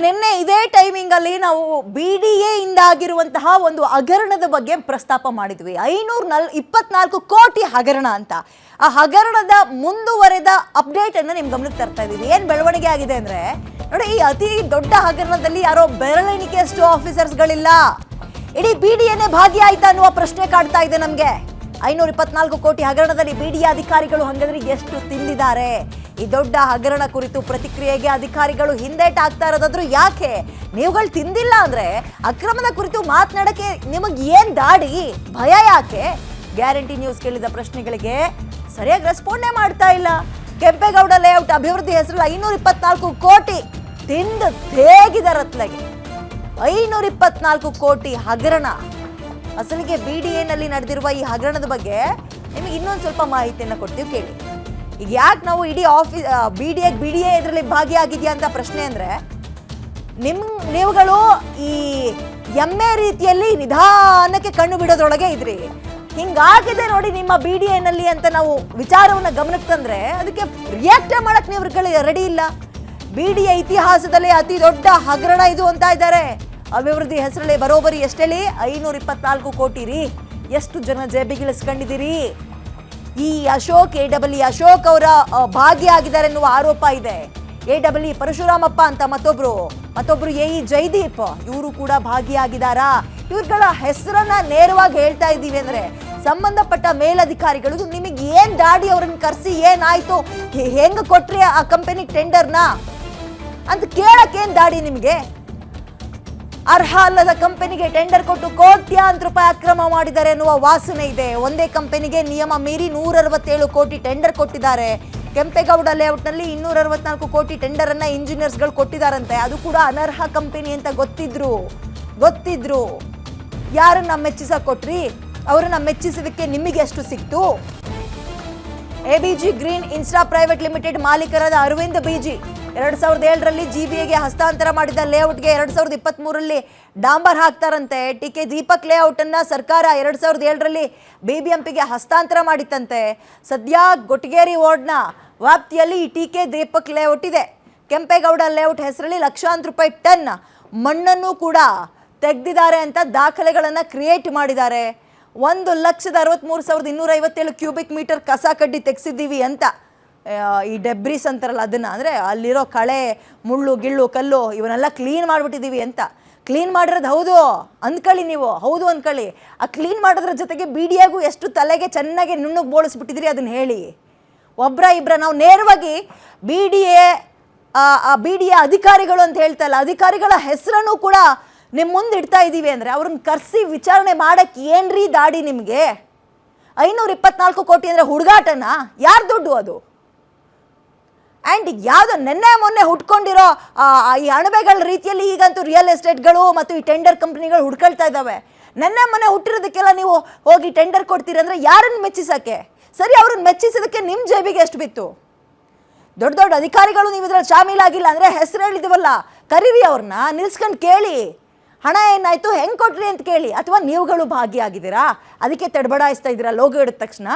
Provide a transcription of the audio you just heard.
ನಿನ್ನೆ ಇದೇ ಟೈಮಿಂಗ್ ಅಲ್ಲಿ ನಾವು BDA ಇಂದ ಆಗಿರುವಂತಹ ಒಂದು ಹಗರಣದ ಬಗ್ಗೆ ಪ್ರಸ್ತಾಪ ಮಾಡಿದ್ವಿ. 524 ಕೋಟಿ ಹಗರಣ ಅಂತ. ಆ ಹಗರಣದ ಮುಂದುವರೆದ ಅಪ್ಡೇಟ್ ಅನ್ನು ನಿಮ್ ಗಮನಕ್ಕೆ ತರ್ತಾ ಇದೀವಿ. ಏನ್ ಬೆಳವಣಿಗೆ ಆಗಿದೆ ಅಂದ್ರೆ ನೋಡಿ, ಈ ಅತಿ ದೊಡ್ಡ ಹಗರಣದಲ್ಲಿ ಯಾರೋ ಬೆರಳೆಣಿಕೆಯಷ್ಟು ಆಫೀಸರ್ಸ್ಗಳಿಲ್ಲ, ಇಡೀ BDAನೇ ಭಾಗಿಯಾಯ್ತಾ ಅನ್ನುವ ಪ್ರಶ್ನೆ ಕಾಡ್ತಾ ಇದೆ ನಮ್ಗೆ. 524 ಕೋಟಿ ಹಗರಣದಲ್ಲಿ BDA ಅಧಿಕಾರಿಗಳು ಹಂಗಂದ್ರೆ ಎಷ್ಟು ತಿಂದಿದ್ದಾರೆ? ಈ ದೊಡ್ಡ ಹಗರಣ ಕುರಿತು ಪ್ರತಿಕ್ರಿಯೆಗೆ ಅಧಿಕಾರಿಗಳು ಹಿಂದೇಟಾಗ್ತಾ ಇರೋದಾದ್ರೂ ಯಾಕೆ? ನೀವುಗಳು ತಿಂದಿಲ್ಲ ಅಂದ್ರೆ ಅಕ್ರಮದ ಕುರಿತು ಮಾತನಾಡಕ್ಕೆ ನಿಮಗೆ ಏನ್ ದಾಡಿ, ಭಯ ಯಾಕೆ? ಗ್ಯಾರಂಟಿ ನ್ಯೂಸ್ ಕೇಳಿದ ಪ್ರಶ್ನೆಗಳಿಗೆ ಸರಿಯಾಗಿ ರೆಸ್ಪಾಂಡೇ ಮಾಡ್ತಾ ಇಲ್ಲ. ಕೆಂಪೇಗೌಡ ಲೇಔಟ್ ಅಭಿವೃದ್ಧಿ ಹೆಸರಲ್ಲಿ 524 ಕೋಟಿ ತಿಂದು ತೇಗಿದಾರತ್ಲಗೆ. 524 ಕೋಟಿ ಹಗರಣ. ಅಸಲಿಗೆ BDAನಲ್ಲಿ ನಡೆದಿರುವ ಈ ಹಗರಣದ ಬಗ್ಗೆ ನಿಮಗೆ ಇನ್ನೊಂದು ಸ್ವಲ್ಪ ಮಾಹಿತಿಯನ್ನು ಕೊಡ್ತೀವಿ, ಕೇಳಿ. ಈಗ ಯಾಕೆ ನಾವು ಇಡೀ BDA ಇದರಲ್ಲಿ ಭಾಗಿಯಾಗಿದೆಯಾ ಅಂತ ಪ್ರಶ್ನೆ ಅಂದರೆ, ನೀವುಗಳು ಈ ಎಮ್ಮೆ ರೀತಿಯಲ್ಲಿ ನಿಧಾನಕ್ಕೆ ಕಣ್ಣು ಬಿಡೋದ್ರೊಳಗೆ ಇದ್ರಿ. ಹಿಂಗಾಗಿದೆ ನೋಡಿ ನಿಮ್ಮ BDAನಲ್ಲಿ ಅಂತ ನಾವು ವಿಚಾರವನ್ನು ಗಮನಕ್ಕೆ ತಂದ್ರೆ ಅದಕ್ಕೆ ರಿಯಾಕ್ಟ್ ಮಾಡಕ್ಕೆ ನೀವು ರೆಡಿ ಇಲ್ಲ. BDA ಇತಿಹಾಸದಲ್ಲಿ ಅತಿ ದೊಡ್ಡ ಹಗರಣ ಇದು ಅಂತ ಇದ್ದಾರೆ. ಅಭಿವೃದ್ಧಿ ಹೆಸರಲ್ಲಿ ಬರೋಬರಿ ಎಷ್ಟೇಳಿ 524 ಕೋಟಿ ರೀ. ಎಷ್ಟು ಜನ ಜೇಬಿಗಿಳಿಸ್ಕೊಂಡಿದ್ದೀರಿ? ಈ ಅಶೋಕ್ AEE ಅಶೋಕ್ ಅವರ ಭಾಗಿಯಾಗಿದ್ದಾರೆ ಎನ್ನುವ ಆರೋಪ ಇದೆ. AEE ಪರಶುರಾಮಪ್ಪ ಅಂತ ಮತ್ತೊಬ್ರು AE ಜೈದೀಪ್, ಇವರು ಕೂಡ ಭಾಗಿಯಾಗಿದ್ದಾರಾ? ಇವ್ರಗಳ ಹೆಸರನ್ನ ನೇರವಾಗಿ ಹೇಳ್ತಾ ಇದ್ದೀವಿ ಅಂದ್ರೆ ಸಂಬಂಧಪಟ್ಟ ಮೇಲಧಿಕಾರಿಗಳು ನಿಮಗೆ ಏನ್ ದಾಡಿ ಅವ್ರನ್ನ ಕರೆಸಿ ಏನಾಯ್ತು, ಹೆಂಗ್ ಕೊಟ್ರಿ ಆ ಕಂಪನಿ ಟೆಂಡರ್ನ ಅಂತ ಕೇಳಕ್ಕೆ ಏನ್ ದಾಡಿ ನಿಮಗೆ? ಅರ್ಹ ಅಲ್ಲದ ಕಂಪನಿಗೆ ಟೆಂಡರ್ ಕೊಟ್ಟು ಕೋಟ್ಯಾಂತರ ರೂಪಾಯಿ ಅಕ್ರಮ ಮಾಡಿದ್ದಾರೆ ಎನ್ನುವ ವಾಸನೆ ಇದೆ. ಒಂದೇ ಕಂಪನಿಗೆ ನಿಯಮ ಮೀರಿ 167 ಕೋಟಿ ಟೆಂಡರ್ ಕೊಟ್ಟಿದ್ದಾರೆ. ಕೆಂಪೇಗೌಡ ಲೇಔಟ್ನಲ್ಲಿ 264 ಕೋಟಿ ಟೆಂಡರ್ ಅನ್ನ ಇಂಜಿನಿಯರ್ಸ್ಗಳು ಕೊಟ್ಟಿದ್ದಾರಂತೆ. ಅದು ಕೂಡ ಅನರ್ಹ ಕಂಪನಿ ಅಂತ ಗೊತ್ತಿದ್ರು. ಯಾರನ್ನ ಮೆಚ್ಚಿಸಕ್ ಕೊಟ್ರಿ? ಅವರನ್ನ ಮೆಚ್ಚಿಸೋದಕ್ಕೆ ನಿಮಗೆ ಎಷ್ಟು ಸಿಕ್ತು? ABG green insta private limited ಮಾಲೀಕರಾದ ಅರವಿಂದ್ BG 2007ರಲ್ಲಿ GBAಗೆ ಹಸ್ತಾಂತರ ಮಾಡಿದ ಲೇಔಟ್ಗೆ 2023ರಲ್ಲಿ ಡಾಂಬರ್ ಹಾಕ್ತಾರಂತೆ. TK ದೀಪಕ್ ಲೇಔಟ್ ಅನ್ನ ಸರ್ಕಾರ 2007ರಲ್ಲಿ BBMPಗೆ ಹಸ್ತಾಂತರ ಮಾಡಿತ್ತಂತೆ. ಸದ್ಯ ಗೊಟಗೇರಿ ವಾರ್ಡ್ನ ವ್ಯಾಪ್ತಿಯಲ್ಲಿ ಈ TK ದೀಪಕ್ ಲೇಔಟ್ ಇದೆ. ಕೆಂಪೇಗೌಡ ಲೇಔಟ್ ಹೆಸರಲ್ಲಿ ಲಕ್ಷಾಂತರ ರೂಪಾಯಿ ಟನ್ ಮಣ್ಣನ್ನು ಕೂಡ ತೆಗೆದಿದ್ದಾರೆ ಅಂತ ದಾಖಲೆಗಳನ್ನು ಕ್ರಿಯೇಟ್ ಮಾಡಿದ್ದಾರೆ. 1,63,257 ಕ್ಯೂಬಿಕ್ ಮೀಟರ್ ಕಸ ಕಡ್ಡಿ ತೆಗೆಸಿದ್ದೀವಿ ಅಂತ, ಈ ಡೆಬ್ರಿಸ್ ಅಂತಾರಲ್ಲ ಅದನ್ನು, ಅಂದರೆ ಅಲ್ಲಿರೋ ಕಳೆ, ಮುಳ್ಳು, ಗಿಳ್ಳು, ಕಲ್ಲು ಇವನ್ನೆಲ್ಲ ಕ್ಲೀನ್ ಮಾಡಿಬಿಟ್ಟಿದ್ದೀವಿ ಅಂತ. ಕ್ಲೀನ್ ಮಾಡಿರೋದು ಹೌದು ಅಂದ್ಕೊಳ್ಳಿ, ನೀವು ಹೌದು ಅಂದ್ಕೊಳ್ಳಿ. ಆ ಕ್ಲೀನ್ ಮಾಡೋದ್ರ ಜೊತೆಗೆ BDAಗೂ ಎಷ್ಟು ತಲೆಗೆ ಚೆನ್ನಾಗಿ ನುಣ್ಣಗೆ ಬೋಳಿಸ್ಬಿಟ್ಟಿದ್ರಿ ಅದನ್ನು ಹೇಳಿ. ಇಬ್ಬರ ನಾವು ನೇರವಾಗಿ BDA ಅಧಿಕಾರಿಗಳು ಅಂತ ಹೇಳ್ತಾ ಇಲ್ಲ, ಅಧಿಕಾರಿಗಳ ಹೆಸರನ್ನು ಕೂಡ ನಿಮ್ಮ ಮುಂದೆ ಇಡ್ತಾ ಇದ್ದೀವಿ ಅಂದರೆ ಅವ್ರನ್ನ ಕರೆಸಿ ವಿಚಾರಣೆ ಮಾಡೋಕ್ಕೆ ಏನ್ರಿ ದಾಡಿ ನಿಮಗೆ? 524 ಕೋಟಿ ಅಂದರೆ ಹುಡುಗಾಟನ? ಯಾರು ದುಡ್ಡು ಅದು? ಆ್ಯಂಡ್ ಯಾವುದೋ ನೆನ್ನೆ ಮೊನ್ನೆ ಹುಟ್ಕೊಂಡಿರೋ ಈ ಅಣಬೆಗಳ ರೀತಿಯಲ್ಲಿ ಈಗಂತೂ ರಿಯಲ್ ಎಸ್ಟೇಟ್ಗಳು ಮತ್ತು ಈ ಟೆಂಡರ್ ಕಂಪ್ನಿಗಳು ಹುಡ್ಕೊಳ್ತಾ ಇದ್ದಾವೆ. ನೆನ್ನೆ ಮೊನ್ನೆ ಹುಟ್ಟಿರೋದಕ್ಕೆಲ್ಲ ನೀವು ಹೋಗಿ ಟೆಂಡರ್ ಕೊಡ್ತೀರಿ ಅಂದರೆ ಯಾರನ್ನು ಮೆಚ್ಚಿಸೋಕ್ಕೆ? ಸರಿ, ಅವ್ರನ್ನ ಮೆಚ್ಚಿಸೋದಕ್ಕೆ ನಿಮ್ಮ ಜೇಬಿಗೆ ಎಷ್ಟು ಬಿತ್ತು? ದೊಡ್ಡ ಅಧಿಕಾರಿಗಳು ನೀವು ಇದ್ರಲ್ಲಿ ಶಾಮೀಲಾಗಿಲ್ಲ ಅಂದರೆ ಹೆಸರು ಹೇಳಿದೀವಲ್ಲ, ಕರೀರಿ ಅವ್ರನ್ನ, ನಿಲ್ಸ್ಕೊಂಡು ಕೇಳಿ ಹಣ ಏನಾಯ್ತು, ಹೆಂಗೆ ಕೊಟ್ರಿ ಅಂತ ಕೇಳಿ. ಅಥವಾ ನೀವುಗಳು ಭಾಗಿಯಾಗಿದ್ದೀರಾ, ಅದಕ್ಕೆ ತಡಬಡಾಯಿಸ್ತಾ ಇದ್ದೀರಾ ಲೋಗೋ ಇಡಿದ ತಕ್ಷಣ?